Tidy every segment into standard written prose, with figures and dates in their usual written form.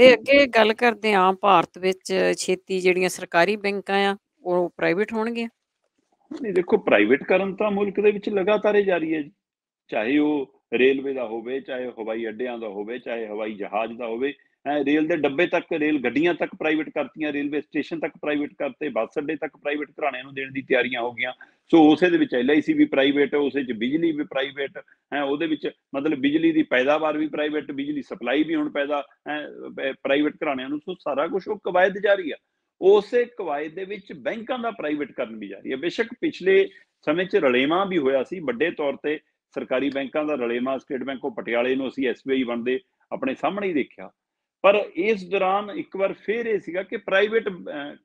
ਤੇ ਅੱਗੇ ਗੱਲ ਕਰਦੇ ਹਾਂ ਭਾਰਤ ਵਿੱਚ ਛੇਤੀ ਜਿਹੜੀਆਂ ਸਰਕਾਰੀ ਬੈਂਕਾਂ ਆ ਉਹ ਪ੍ਰਾਈਵੇਟ ਹੋਣਗੀਆਂ। ਨਹੀਂ ਦੇਖੋ, ਪ੍ਰਾਈਵੇਟਕਰਨ ਤਾਂ ਮੁਲਕ ਦੇ ਵਿੱਚ ਲਗਾਤਾਰ ਹੀ ਜਾਰੀ ਹੈ ਜੀ। ਚਾਹੇ ਉਹ ਰੇਲਵੇ ਦਾ ਹੋਵੇ, ਚਾਹੇ ਹਵਾਈ ਅੱਡਿਆਂ ਦਾ ਹੋਵੇ, ਚਾਹੇ ਹਵਾਈ ਜਹਾਜ਼ ਦਾ ਹੋਵੇ। ਰੇਲ ਦੇ ਡੱਬੇ ਤੱਕ, ਰੇਲ ਗੱਡੀਆਂ ਤੱਕ ਪ੍ਰਾਈਵੇਟ ਕਰਤੀਆਂ, ਰੇਲਵੇ ਸਟੇਸ਼ਨ ਤੱਕ ਪ੍ਰਾਈਵੇਟ ਕਰਤੇ, ਬੱਸ ਅੱਡੇ ਤੱਕ ਪ੍ਰਾਈਵੇਟ ਘਰਾਣਿਆਂ ਨੂੰ ਦੇਣ ਦੀ ਤਿਆਰੀਆਂ ਹੋ ਗਈਆਂ। ਸੋ ਉਸੇ ਦੇ ਵਿੱਚ LIC ਵੀ ਪ੍ਰਾਈਵੇਟ, ਉਸੇ 'ਚ ਬਿਜਲੀ ਵੀ ਪ੍ਰਾਈਵੇਟ ਹੈ, ਉਹਦੇ ਵਿੱਚ ਮਤਲਬ ਬਿਜਲੀ ਦੀ ਪੈਦਾਵਾਰ ਵੀ ਪ੍ਰਾਈਵੇਟ, ਬਿਜਲੀ ਸਪਲਾਈ ਵੀ ਹੁਣ ਪ੍ਰਾਈਵੇਟ ਘਰਾਣਿਆਂ ਨੂੰ। ਸੋ ਸਾਰਾ ਕੁਛ ਉਹ ਕਵਾਇਦ ਜਾਰੀ ਆ। ਉਸੇ ਕਵਾਇਦ ਦੇ ਵਿੱਚ ਬੈਂਕਾਂ ਦਾ ਪ੍ਰਾਈਵੇਟਕਰਨ ਵੀ ਜਾਰੀ ਹੈ। ਬੇਸ਼ੱਕ ਪਿਛਲੇ ਸਮੇਂ 'ਚ ਰਲੇਵਾਂ ਵੀ ਹੋਇਆ ਸੀ ਵੱਡੇ ਤੌਰ ਤੇ, ਸਰਕਾਰੀ ਬੈਂਕਾਂ ਦਾ ਰਲੇਵਾਂ ਸਟੇਟ ਬੈਂਕ ਆਫ ਪਟਿਆਲੇ ਨੂੰ ਅਸੀਂ SBI ਬਣਦੇ ਆਪਣੇ ਸਾਹਮਣੇ ਹੀ ਦੇਖਿਆ। ਪਰ ਇਸ ਦੌਰਾਨ ਇੱਕ ਵਾਰ ਫੇਰ ਇਹ ਸੀਗਾ ਕਿ ਪ੍ਰਾਈਵੇਟ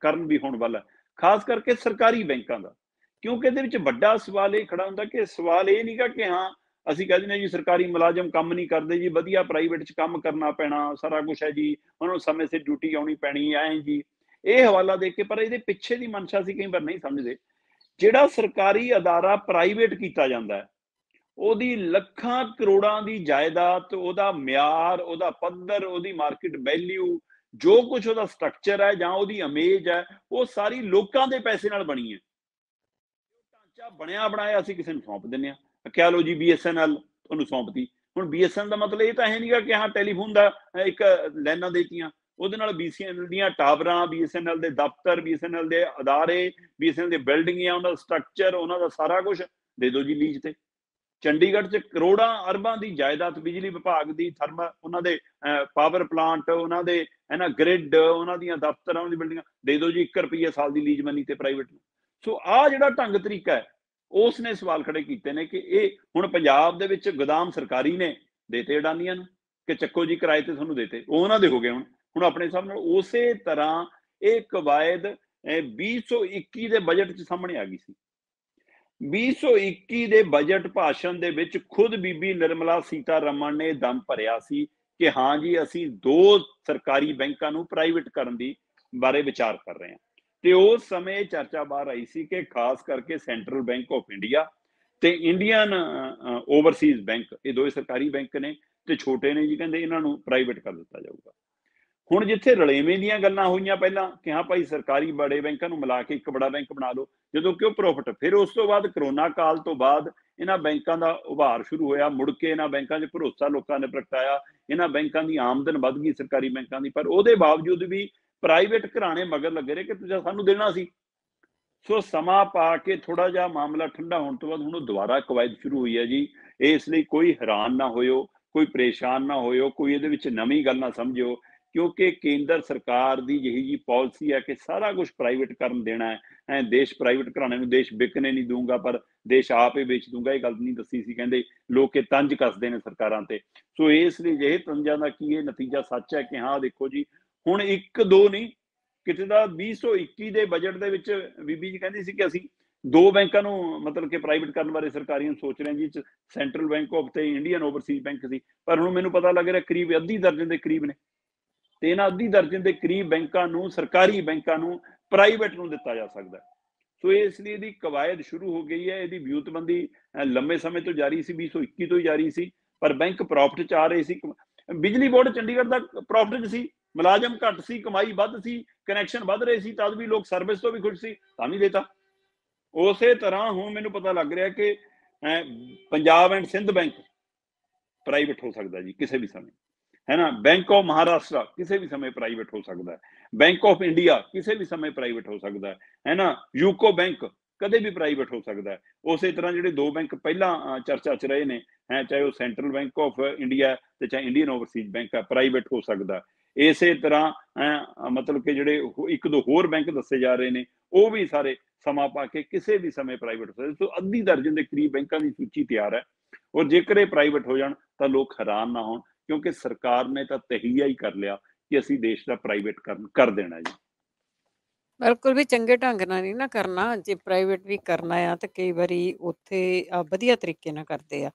ਕਰਨ ਵੀ ਹੋਣ ਵਾਲਾ, ਖਾਸ ਕਰਕੇ ਸਰਕਾਰੀ ਬੈਂਕਾਂ ਦਾ। ਕਿਉਂਕਿ ਇਹਦੇ ਵਿੱਚ ਵੱਡਾ ਸਵਾਲ ਇਹ ਖੜਾ ਹੁੰਦਾ ਕਿ ਸਵਾਲ ਇਹ ਨਹੀਂਗਾ ਕਿ ਹਾਂ ਅਸੀਂ ਕਹਿ ਦਿੰਦੇ ਜੀ ਸਰਕਾਰੀ ਮੁਲਾਜ਼ਮ ਕੰਮ ਨਹੀਂ ਕਰਦੇ ਜੀ, ਵਧੀਆ ਪ੍ਰਾਈਵੇਟ 'ਚ ਕੰਮ ਕਰਨਾ ਪੈਣਾ, ਸਾਰਾ ਕੁਛ ਹੈ ਜੀ, ਉਹਨਾਂ ਨੂੰ ਸਮੇਂ ਸਿਰ ਡਿਊਟੀ ਆਉਣੀ ਪੈਣੀ ਐ ਜੀ, ਇਹ ਹਵਾਲਾ ਦੇ ਕੇ। ਪਰ ਇਹਦੇ ਪਿੱਛੇ ਦੀ ਮਨਸ਼ਾ ਅਸੀਂ ਕਈ ਵਾਰ ਨਹੀਂ ਸਮਝਦੇ। ਜਿਹੜਾ ਸਰਕਾਰੀ ਅਦਾਰਾ ਪ੍ਰਾਈਵੇਟ ਕੀਤਾ ਜਾਂਦਾ ਹੈ, ਉਹਦੀ ਲੱਖਾਂ ਕਰੋੜਾਂ ਦੀ ਜਾਇਦਾਦ, ਉਹਦਾ ਮਿਆਰ, ਉਹਦਾ ਪੱਧਰ, ਉਹਦੀ ਮਾਰਕੀਟ ਵੈਲਿਊ, ਜੋ ਕੁਝ ਉਹਦਾ ਸਟਰਕਚਰ ਹੈ ਜਾਂ ਉਹਦੀ ਇਮੇਜ ਹੈ, ਉਹ ਸਾਰੀ ਲੋਕਾਂ ਦੇ ਪੈਸੇ ਨਾਲ ਬਣੀ ਹੈ। ਢਾਂਚਾ ਬਣਿਆ ਬਣਾਇਆ ਅਸੀਂ ਕਿਸੇ ਨੂੰ ਸੌਂਪ ਦਿੰਦੇ ਹਾਂ। ਕਹਿ ਲਓ ਜੀ BSNL ਤੁਹਾਨੂੰ ਸੌਂਪਤੀ। ਹੁਣ BSNL ਦਾ ਮਤਲਬ ਇਹ ਤਾਂ ਹੈ ਨਹੀਂਗਾ ਕਿ ਹਾਂ ਟੈਲੀਫੋਨ ਦਾ ਇੱਕ ਲਾਈਨਾਂ ਦੇਤੀਆਂ। ਉਹਦੇ ਨਾਲ BSNL ਦੀਆਂ ਟਾਵਰਾਂ, BSNL ਦੇ ਦਫ਼ਤਰ, BSNL ਦੇ ਅਦਾਰੇ, BSNL ਦੀ ਬਿਲਡਿੰਗਾਂ, ਉਹਨਾਂ ਦਾ ਸਟਰਕਚਰ, ਉਹਨਾਂ ਦਾ ਸਾਰਾ ਕੁਝ ਦੇ ਦਿਓ ਜੀ ਲੀਜ਼ ਤੇ। ਚੰਡੀਗੜ੍ਹ 'ਚ ਕਰੋੜਾਂ ਅਰਬਾਂ ਦੀ ਜਾਇਦਾਦ, ਬਿਜਲੀ ਵਿਭਾਗ ਦੀ, ਉਹਨਾਂ ਦੇ ਪਾਵਰ ਪਲਾਂਟ, ਉਹਨਾਂ ਦੇ ਗ੍ਰਿਡ, ਉਹਨਾਂ ਦੀਆਂ ਦਫ਼ਤਰਾਂ, ਉਹਨਾਂ ਦੀ ਬਿਲਡਿੰਗਾਂ ਦੇ ਦਿਓ ਜੀ 1 ਰੁਪਈਆ ਸਾਲ ਦੀ ਲੀਜ਼ ਮਨੀ ਤੇ ਪ੍ਰਾਈਵੇਟ ਨੂੰ। ਸੋ ਆਹ ਜਿਹੜਾ ਢੰਗ ਤਰੀਕਾ ਹੈ, ਉਸ ਨੇ ਸਵਾਲ ਖੜੇ ਕੀਤੇ ਨੇ ਕਿ ਇਹ ਹੁਣ ਪੰਜਾਬ ਦੇ ਵਿੱਚ ਗੋਦਾਮ ਸਰਕਾਰੀ ਨੇ ਦੇਤੇ ਅਡਾਨੀਆਂ ਨੂੰ ਕਿ ਚੱਕੋ ਜੀ ਕਿਰਾਏ ਤੇ ਤੁਹਾਨੂੰ ਦੇਤੇ, ਉਹ ਉਹਨਾਂ ਦੇ ਹੋ ਗਏ। ਹੁਣ ਆਪਣੇ ਹਿਸਾਬ ਨਾਲ ਉਸੇ ਤਰ੍ਹਾਂ ਇਹ ਕਵਾਇਦ 2021 ਦੇ ਬਜਟ 'ਚ ਸਾਹਮਣੇ ਆ ਗਈ ਸੀ। 2021 ਦੇ ਬਜਟ ਭਾਸ਼ਣ ਦੇ ਵਿੱਚ ਖੁਦ ਬੀਬੀ ਨਿਰਮਲਾ ਸੀਤਾਰਮਨ ਨੇ ਦਮ ਭਰਿਆ ਸੀ ਕਿ ਹਾਂ ਜੀ ਅਸੀਂ 2 ਸਰਕਾਰੀ ਬੈਂਕਾਂ ਨੂੰ ਪ੍ਰਾਈਵੇਟ ਕਰਨ ਦੀ ਬਾਰੇ ਵਿਚਾਰ ਕਰ ਰਹੇ ਹਾਂ। ਤੇ ਉਸ ਸਮੇਂ ਚਰਚਾ ਬਾਹਰ ਆਈ ਸੀ ਕਿ ਖਾਸ ਕਰਕੇ ਸੈਂਟਰਲ ਬੈਂਕ ਆਫ ਇੰਡੀਆ ਤੇ ਇੰਡੀਅਨ ਓਵਰਸੀਜ਼ ਬੈਂਕ, ਇਹ 2 ਸਰਕਾਰੀ ਬੈਂਕ ਨੇ ਤੇ ਛੋਟੇ ਨੇ ਜੀ, ਕਹਿੰਦੇ ਇਹਨਾਂ ਨੂੰ ਪ੍ਰਾਈਵੇਟ ਕਰ ਦਿੱਤਾ ਜਾਊਗਾ। ਹੁਣ ਜਿੱਥੇ ਰਲੇਵੇਂ ਦੀਆਂ ਗੱਲਾਂ ਹੋਈਆਂ ਪਹਿਲਾਂ ਕਿ ਹਾਂ ਭਾਈ ਸਰਕਾਰੀ ਬੜੇ ਬੈਂਕਾਂ ਨੂੰ ਮਿਲਾ ਕੇ ਇੱਕ ਬੜਾ ਬੈਂਕ ਬਣਾ ਲਓ, ਜਦੋਂ ਕਿ ਉਹ ਪ੍ਰੋਫਿਟ, ਫਿਰ ਉਸ ਤੋਂ ਬਾਅਦ ਕਰੋਨਾ ਕਾਲ ਤੋਂ ਬਾਅਦ ਇਹਨਾਂ ਬੈਂਕਾਂ ਦਾ ਉਭਾਰ ਸ਼ੁਰੂ ਹੋਇਆ, ਮੁੜ ਕੇ ਇਹਨਾਂ ਬੈਂਕਾਂ 'ਚ ਭਰੋਸਾ ਲੋਕਾਂ ਨੇ ਪ੍ਰਗਟਾਇਆ, ਇਹਨਾਂ ਬੈਂਕਾਂ ਦੀ ਆਮਦਨ ਵੱਧ ਗਈ ਸਰਕਾਰੀ ਬੈਂਕਾਂ ਦੀ। ਪਰ ਉਹਦੇ ਬਾਵਜੂਦ ਵੀ ਪ੍ਰਾਈਵੇਟ ਘਰਾਣੇ ਮਗਰ ਲੱਗੇ ਰਹੇ ਕਿ ਤੁਸੀਂ ਸਾਨੂੰ ਦੇਣਾ ਸੀ। ਸੋ ਸਮਾਂ ਪਾ ਕੇ ਥੋੜਾ ਜਿਹਾ ਮਾਮਲਾ ਠੰਡਾ ਹੋਣ ਤੋਂ ਬਾਅਦ ਹੁਣ ਉਹ ਦੁਬਾਰਾ ਕਵਾਇਦ ਸ਼ੁਰੂ ਹੋਈ ਹੈ ਜੀ। ਇਸ ਲਈ ਕੋਈ ਹੈਰਾਨ ਨਾ ਹੋਇਓ, ਕੋਈ ਪਰੇਸ਼ਾਨ ਨਾ ਹੋਇਓ, ਕੋਈ ਇਹਦੇ ਵਿੱਚ ਨਵੀਂ ਗੱਲ ਨਾ ਸਮਝਿਓ, ਕਿਉਂਕਿ ਕੇਂਦਰ ਸਰਕਾਰ ਦੀ ਜਿਹੀ ਜੀ ਪਾਲਿਸੀ ਹੈ ਕਿ ਸਾਰਾ ਕੁਝ ਪ੍ਰਾਈਵੇਟ ਕਰਨ ਦੇਣਾ ਹੈ। ਦੇਸ਼ ਪ੍ਰਾਈਵੇਟ ਘਰਾਣੇ ਨੂੰ ਦੇਸ਼ ਵਿਕਣੇ ਨਹੀਂ ਦੂੰਗਾ, ਪਰ ਦੇਸ਼ ਆਪ ਹੀ ਵੇਚ ਦੂੰਗਾ, ਇਹ ਗੱਲ ਨਹੀਂ ਦੱਸੀ ਸੀ। ਕਹਿੰਦੇ ਲੋਕ ਇਹ ਤੰਜ ਕੱਸਦੇ ਨੇ ਸਰਕਾਰਾਂ ਤੇ। ਸੋ ਇਸ ਲਈ ਜਿਹੇ ਤੰਜਾਂ ਦਾ ਕੀ ਇਹ ਨਤੀਜਾ ਸੱਚ ਹੈ ਕਿ ਹਾਂ ਦੇਖੋ ਜੀ, ਹੁਣ 1-2 ਨਹੀਂ, ਕਿਤੇ ਦਾ 2021 ਦੇ ਬਜਟ ਦੇ ਵਿੱਚ ਬੀਬੀ ਜੀ ਕਹਿੰਦੀ ਸੀ ਕਿ ਅਸੀਂ 2 ਬੈਂਕਾਂ ਨੂੰ ਮਤਲਬ ਕਿ ਪ੍ਰਾਈਵੇਟ ਕਰਨ ਬਾਰੇ ਸਰਕਾਰੀਆਂ ਨੂੰ ਸੋਚ ਰਹੇ ਜੀ, ਸੈਂਟਰਲ ਬੈਂਕ ਆਫ ਤੇ ਇੰਡੀਅਨ ਓਵਰਸੀਜ਼ ਬੈਂਕ ਸੀ। ਪਰ ਹੁਣ ਮੈਨੂੰ ਪਤਾ ਲੱਗ ਰਿਹਾ ਕਰੀਬ ਅੱਧੀ ਦਰਜਨ ਦੇ ਕਰੀਬ ਨੇ, ਤੇ ਇਹਨਾਂ ਅੱਧੀ ਦਰਜਨ ਦੇ ਕਰੀਬ ਬੈਂਕਾਂ ਨੂੰ, ਸਰਕਾਰੀ ਬੈਂਕਾਂ ਨੂੰ ਪ੍ਰਾਈਵੇਟ ਨੂੰ ਦਿੱਤਾ ਜਾ ਸਕਦਾ। ਸੋ ਇਸ ਲਈ ਇਹਦੀ ਕਵਾਇਦ ਸ਼ੁਰੂ ਹੋ ਗਈ ਹੈ। ਇਹਦੀ ਵਿਉਂਤਬੰਦੀ ਲੰਮੇ ਸਮੇਂ ਤੋਂ ਜਾਰੀ ਸੀ, 2021 ਤੋਂ ਹੀ ਜਾਰੀ ਸੀ, ਪਰ ਬੈਂਕ ਪ੍ਰੋਫਿਟ 'ਚ ਆ ਰਹੇ ਸੀ। ਬਿਜਲੀ ਬੋਰਡ ਚੰਡੀਗੜ੍ਹ ਦਾ ਪ੍ਰੋਫਿਟ 'ਚ ਸੀ, ਮੁਲਾਜ਼ਮ ਘੱਟ ਸੀ, ਕਮਾਈ ਵੱਧ ਸੀ, ਕਨੈਕਸ਼ਨ ਵੱਧ ਰਹੇ ਸੀ, ਤਦ ਵੀ ਲੋਕ ਸਰਵਿਸ ਤੋਂ ਵੀ ਖੁਸ਼ ਸੀ, ਤਾਂ ਵੀ ਦੇਤਾ। ਉਸੇ ਤਰ੍ਹਾਂ ਹੁਣ ਮੈਨੂੰ ਪਤਾ ਲੱਗ ਰਿਹਾ ਕਿ ਪੰਜਾਬ ਐਂਡ ਸਿੰਧ ਬੈਂਕ ਪ੍ਰਾਈਵੇਟ ਹੋ ਸਕਦਾ ਜੀ ਕਿਸੇ ਵੀ ਸਮੇਂ, ਹੈ ਨਾ। ਬੈਂਕ ਆਫ ਮਹਾਰਾਸ਼ਟਰ ਕਿਸੇ ਵੀ ਸਮੇਂ ਪ੍ਰਾਈਵੇਟ ਹੋ ਸਕਦਾ ਹੈ। ਬੈਂਕ ਆਫ ਇੰਡੀਆ ਕਿਸੇ ਵੀ ਸਮੇਂ ਪ੍ਰਾਈਵੇਟ ਹੋ ਸਕਦਾ ਹੈ ਨਾ। ਯੂਕੋ ਬੈਂਕ ਕਦੇ ਵੀ ਪ੍ਰਾਈਵੇਟ ਹੋ ਸਕਦਾ ਹੈ। ਉਸੇ ਤਰ੍ਹਾਂ ਜਿਹੜੇ 2 ਬੈਂਕ ਪਹਿਲਾਂ ਚਰਚਾ 'ਚ ਰਹੇ ਨੇ, ਚਾਹੇ ਉਹ ਸੈਂਟਰਲ ਬੈਂਕ ਆਫ ਇੰਡੀਆ ਤੇ ਚਾਹੇ ਇੰਡੀਅਨ ਓਵਰਸੀਜ਼ ਬੈਂਕ ਹੈ, ਪ੍ਰਾਈਵੇਟ ਹੋ ਸਕਦਾ। ਇਸੇ ਤਰ੍ਹਾਂ ਮਤਲਬ ਕਿ ਜਿਹੜੇ 1-2 ਹੋਰ ਬੈਂਕ ਦੱਸੇ ਜਾ ਰਹੇ ਨੇ, ਉਹ ਵੀ ਸਾਰੇ ਸਮਾਂ ਪਾ ਕੇ ਕਿਸੇ ਵੀ ਸਮੇਂ ਪ੍ਰਾਈਵੇਟ ਹੋ ਸਕਦੇ। ਸੋ ਅੱਧੀ ਦਰਜਨ ਦੇ ਕਰੀਬ ਬੈਂਕਾਂ ਦੀ ਸੂਚੀ ਤਿਆਰ ਹੈ, ਔਰ ਜੇਕਰ ਇਹ ਪ੍ਰਾਈਵੇਟ ਹੋ ਜਾਣ ਤਾਂ ਲੋਕ ਹੈਰਾਨ ਨਾ ਹੋਣ, ਕਿਉਂਕਿ ਸਰਕਾਰ ਨੇ ਤਾਂ ਤਹੀਆ ਹੀ ਕਰ ਲਿਆ ਕਿ ਅਸੀਂ ਦੇਸ਼ ਦਾ ਪ੍ਰਾਈਵੇਟਕਰਨ ਕਰ ਦੇਣਾ ਜੀ। ਬਿਲਕੁਲ ਵੀ ਚੰਗੇ ਢੰਗ ਨਾਲ ਨਹੀਂ ਨਾ ਕਰਨਾ। ਜੇ ਪ੍ਰਾਈਵੇਟ ਵੀ ਕਰਨਾ ਆ ਤਾਂ ਕਈ ਵਾਰੀ ਉੱਥੇ ਵਧੀਆ ਤਰੀਕੇ ਨਾਲ ਕਰਦੇ ਆ।